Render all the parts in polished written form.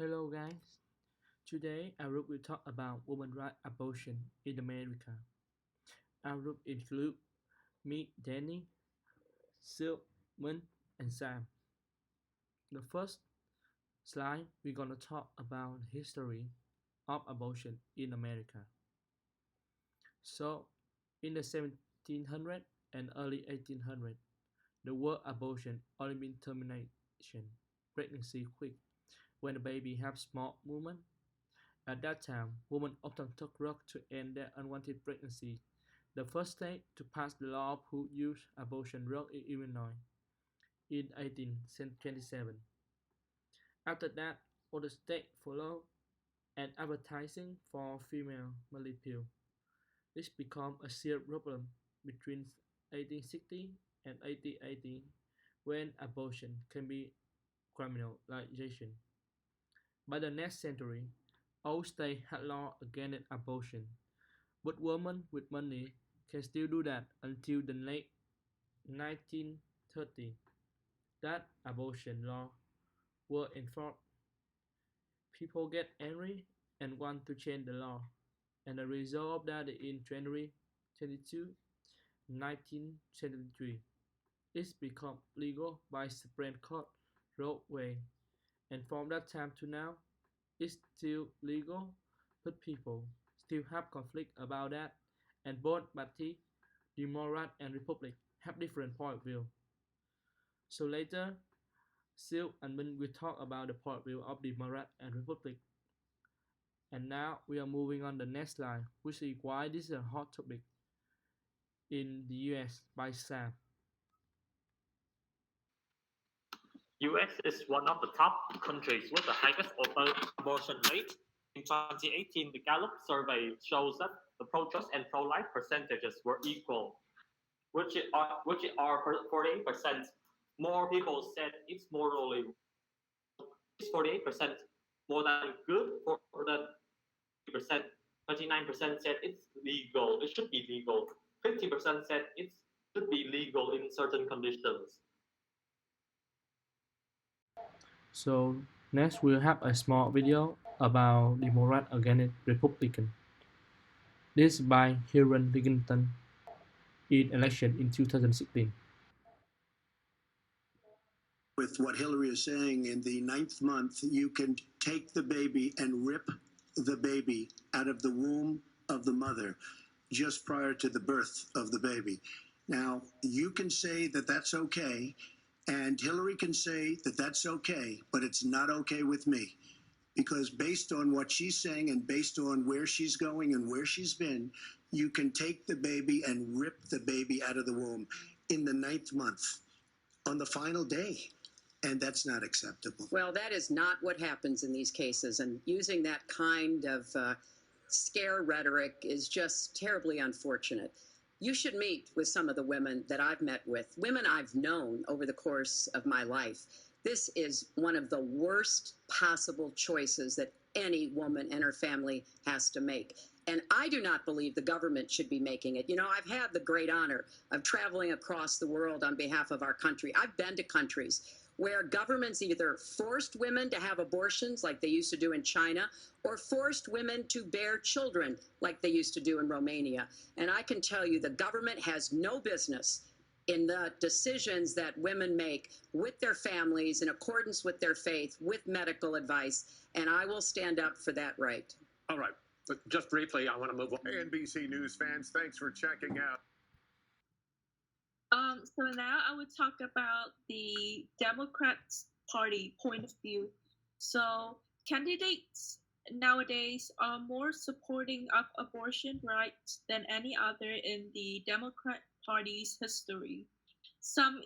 Hello guys, today our group will talk about women's right abortion in America. Our group include me, Danny, Sil, Min, and Sam. The first slide we're gonna talk about the history of abortion in America. So, in the 1700s and early 1800s, the word abortion only meant termination, pregnancy quick, when the baby have small movement. At that time, women often took drugs to end their unwanted pregnancy. The first state to pass the law who used abortion drug in Illinois in 1827. After that, other states followed, and advertising for female monthly pill. This became a serious problem between 1860 and 1880 when abortion can be criminalization. By the next century, all states had laws against abortion, but women with money can still do that until the late 1930s. That abortion laws were enforced. People get angry and want to change the law, and the result of that in January 22, 1973, it became legal by Supreme Court Roe Wade, and from that time to now, it's still legal, but people still have conflict about that, and both parties, Democrat and Republican, have different point of view. So later, Sil and Min will talk about the point of view of Democrat and Republican. And now we are moving on the next slide, which is why this is a hot topic in the US by Sam. US is one of the top countries with the highest abortion rate. In 2018, the Gallup survey shows that the pro-choice and pro-life percentages were equal, which are 48%. More people said it's morally. It's 48% more than good, or than 30%. 39% said it's legal. It should be legal. 50% said it should be legal in certain conditions. So next we'll have a small video about Democrat against Republican. This by Hillary Clinton in election in 2016. With what Hillary is saying, in the ninth month, you can take the baby and rip the baby out of the womb of the mother just prior to the birth of the baby. Now, you can say that that's okay, and Hillary can say that that's okay, but it's not okay with me. Because based on what she's saying and based on where she's going and where she's been, you can take the baby and rip the baby out of the womb in the ninth month on the final day. And that's not acceptable. Well, that is not what happens in these cases. And using that kind of scare rhetoric is just terribly unfortunate. You should meet with some of the women that I've met with, women I've known over the course of my life. This is one of the worst possible choices that any woman and her family has to make. And I do not believe the government should be making it. You know, I've had the great honor of traveling across the world on behalf of our country. I've been to countries where governments either forced women to have abortions like they used to do in China, or forced women to bear children like they used to do in Romania. And I can tell you the government has no business in the decisions that women make with their families in accordance with their faith, with medical advice, and I will stand up for that right. All right. But just briefly, I want to move on. Hey, NBC News fans, thanks for checking out. So now I would talk about the Democrats Party point of view. So candidates nowadays are more supporting of abortion rights than any other in the Democrat Party's history. Some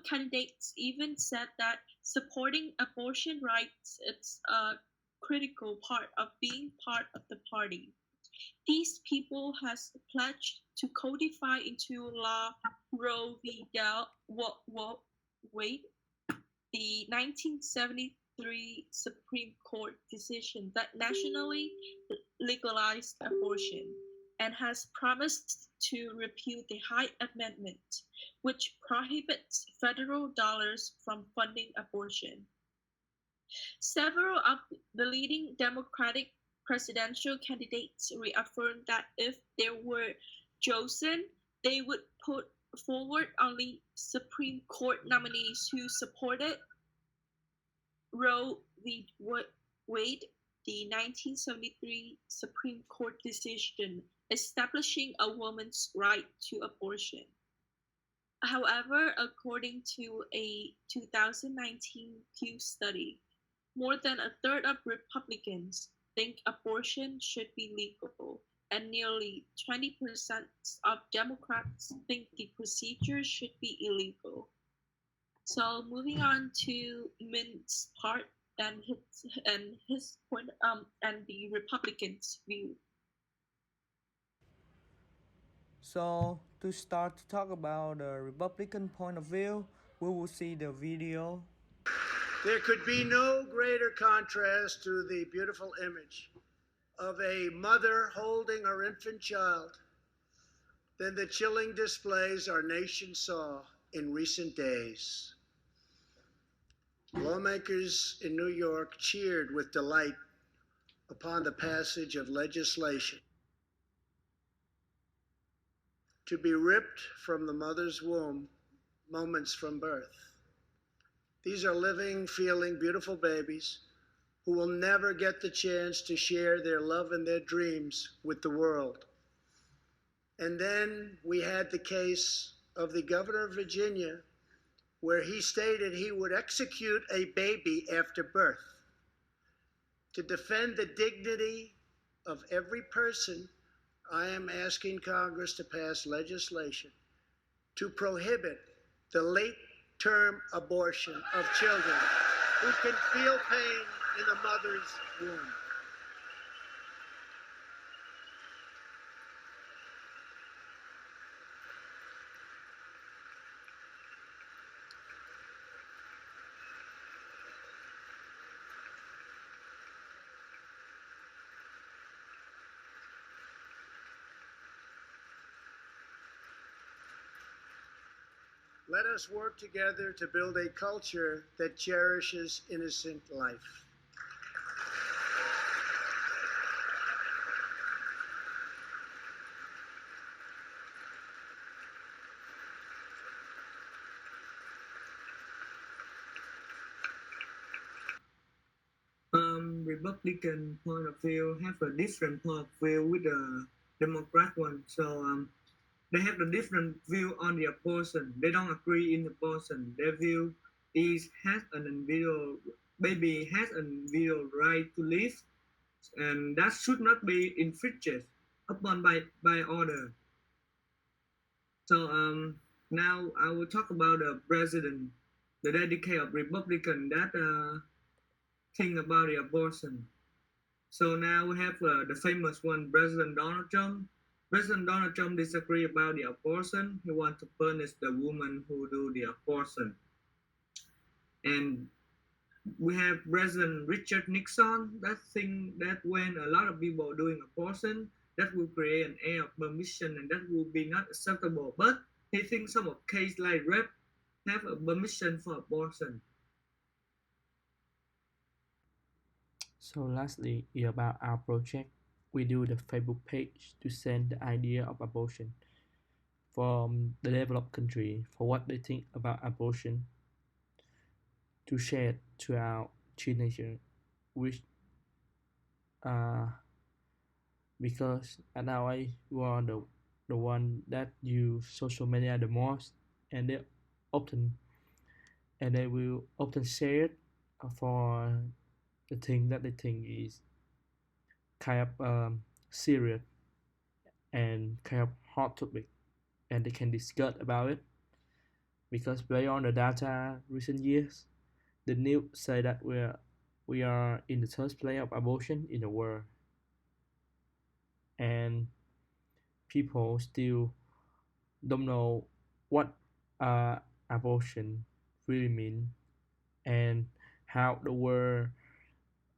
candidates even said that supporting abortion rights is a critical part of being part of the party. These people has pledged to codify into law Roe v. Wade, the 1973 Supreme Court decision that nationally legalized abortion, and has promised to repeal the Hyde Amendment, which prohibits federal dollars from funding abortion. Several of the leading Democratic presidential candidates reaffirmed that if they were chosen, they would put forward only Supreme Court nominees who supported Roe v. Wade, the 1973 Supreme Court decision establishing a woman's right to abortion. However, according to a 2019 Pew study, more than a third of Republicans think abortion should be legal, and nearly 20% of Democrats think the procedure should be illegal. So moving on to Mint's part and his point and the Republicans' view. So to start to talk about the Republican point of view, we will see the video. There could be no greater contrast to the beautiful image of a mother holding her infant child than the chilling displays our nation saw in recent days. Lawmakers in New York cheered with delight upon the passage of legislation to be ripped from the mother's womb moments from birth. These are living, feeling, beautiful babies who will never get the chance to share their love and their dreams with the world. And then we had the case of the governor of Virginia, where he stated he would execute a baby after birth. To defend the dignity of every person, I am asking Congress to pass legislation to prohibit the late-term abortion of children who can feel pain in the mother's womb. Let us work together to build a culture that cherishes innocent life. Republican point of view have a different point of view with the Democrat one. So they have a different view on the abortion. They don't agree in abortion. Their view is has an individual baby has an individual right to live, and that should not be infringed upon by order. So now I will talk about the president, the dedicate of Republican that think about the abortion. So now we have the famous one, President Donald Trump. President Donald Trump disagree about the abortion. He wants to punish the woman who do the abortion. And we have President Richard Nixon that think that when a lot of people doing abortion, that will create an air of permission and that will be not acceptable. But he thinks some of cases like rape have a permission for abortion. So lastly, about our project, we do the Facebook page to send the idea of abortion from the developed country for what they think about abortion to share to our teenagers, which because now I are the one that use social media the most, and they will often share it for the thing that they think is kind of serious and kind of hot topic, and they can discuss about it because based on the data recent years, the news say that we are in the third place of abortion in the world, and people still don't know what abortion really mean and how the world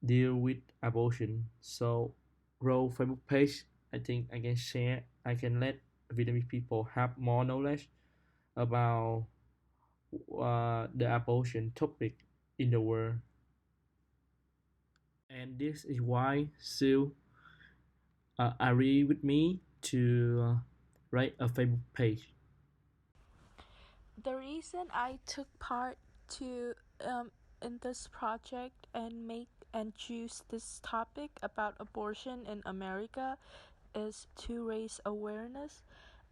deal with abortion. So grow Facebook page, I think I can share, I can let Vietnamese people have more knowledge about the abortion topic in the world. And this is why Sue agreed with me to write a Facebook page. The reason I took part to in this project and choose this topic about abortion in America is to raise awareness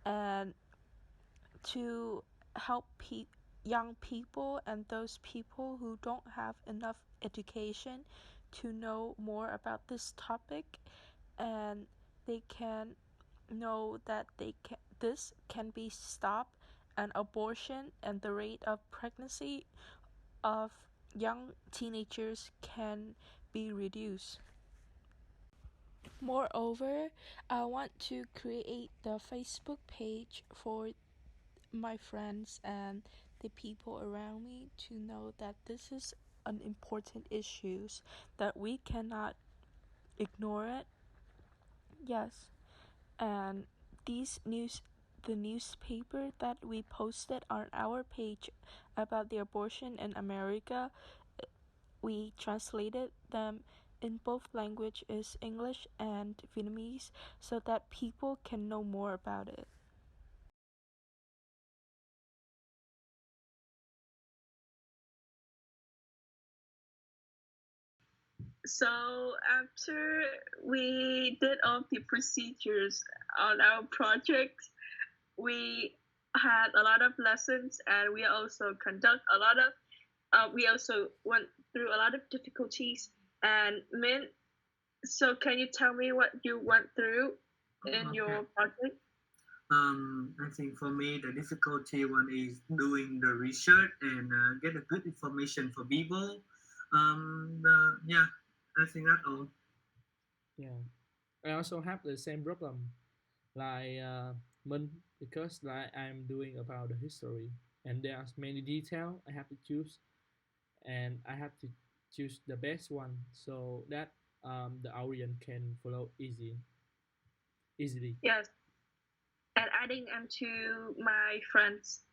and to help young people and those people who don't have enough education to know more about this topic, and they can know that this can be stopped, and abortion and the rate of pregnancy of young teenagers can be reduced. Moreover, I want to create the Facebook page for my friends and the people around me to know that this is an important issue, that we cannot ignore it. Yes, and the newspaper that we posted on our page about the abortion in America, we translated them in both languages, English and Vietnamese, so that people can know more about it. So after we did all the procedures on our project, we had a lot of lessons, and we also we also went through a lot of difficulties. And Min, so can you tell me what you went through in your project? I think for me the difficulty one is doing the research and get a good information for people. Yeah, I think that's all. Yeah, I also have the same problem like Min, because like I'm doing about the history and there are many details I have to choose, and I have to choose the best one so that the audience can follow easily. Yes, and adding into my friends'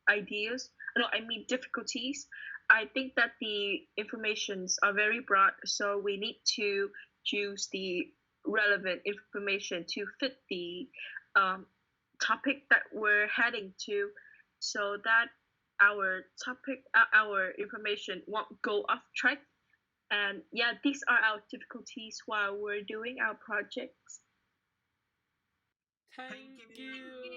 ideas, no, I mean difficulties. I think that the informations are very broad, so we need to choose the relevant information to fit the um, topic that we're heading to, so that our information won't go off track. And yeah, these are our difficulties while we're doing our projects. Thank you.